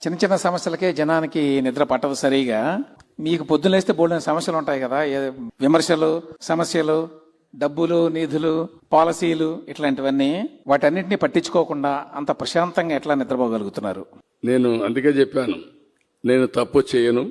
చిన్న చిన్న సమస్యలకే జనానికి నిద్ర పట్టదు సరిగా. మీకు పొద్దున్న లేస్తే బోల్డెన్ సమస్యలు ఉంటాయి కదా, విమర్శలు, సమస్యలు, డబ్బులు, నిధులు, పాలసీలు, ఇట్లాంటివన్నీ. వాటన్నిటిని పట్టించుకోకుండా అంత ప్రశాంతంగా ఎట్లా నిద్రపోగలుగుతున్నారు? నేను అందుకే చెప్పాను, నేను తప్పు చేయను.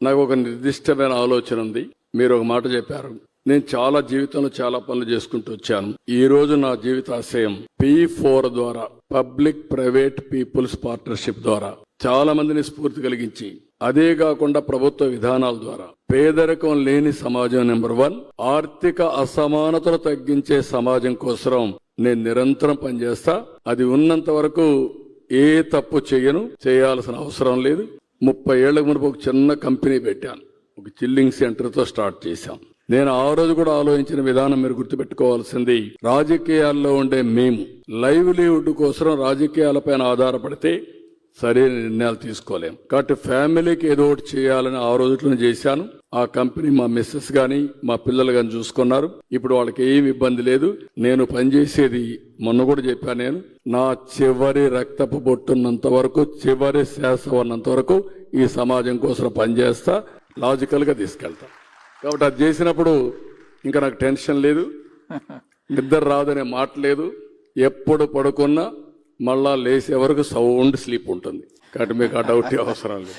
నాకు ఒక నిర్దిష్టమైన ఆలోచన ఉంది. మీరు ఒక మాట చెప్పారు. నేను జీవితంలో చాలా పనులు చేసుకుంటూ వచ్చాను. ఈ రోజు నా జీవిత ఆశయం P4 ద్వారా, పబ్లిక్ ప్రైవేట్ పీపుల్స్ పార్ట్నర్షిప్ ద్వారా చాలా మందిని స్ఫూర్తి కలిగించి, అదే కాకుండా ప్రభుత్వ విధానాల ద్వారా పేదరికం లేని సమాజం నెంబర్ 1, ఆర్థిక అసమానతలు తగ్గించే సమాజం కోసం నేను నిరంతరం పనిచేస్తా. అది ఉన్నంత వరకు ఏ తప్పు చేయను, చేయాల్సిన అవసరం లేదు. 30 ఏళ్లకు మునుపు ఒక చిన్న కంపెనీ పెట్టాను, ఒక చిల్లింగ్ సెంటర్తో స్టార్ట్ చేశాం. నేను ఆ రోజు కూడా ఆలోచించిన విధానం మీరు గుర్తుపెట్టుకోవాల్సింది, రాజకీయాల్లో ఉండే మేము లైవ్లీహుడ్ కోసం రాజకీయాలపైన ఆధారపడితే సరైన నిర్ణయాలు తీసుకోలేం. కాబట్టి ఫ్యామిలీకి ఏదో ఒకటి చేయాలని ఆ రోజులను చేశాను. ఆ కంపెనీ మా మిస్సెస్ గాని మా పిల్లలు గాని చూసుకున్నారు. ఇప్పుడు వాళ్ళకి ఏమి ఇబ్బంది లేదు. నేను పనిచేసేది మొన్న కూడా చెప్పాను, నేను నా చివరి రక్తపు బొట్టున్నంత వరకు, చివరి శ్వాస ఉన్నంత వరకు ఈ సమాజం కోసం పనిచేస్తా, లాజికల్ గా తీసుకెళ్తా. కాబట్టి అది చేసినప్పుడు ఇంకా నాకు టెన్షన్ లేదు, నిద్ర రాదనే మాట లేదు. ఎప్పుడు పడుకున్నా మళ్ళా లేసే వరకు సౌండ్ స్లీప్ ఉంటుంది. కాబట్టి మీకు ఆ డౌట్ అవసరం లేదు.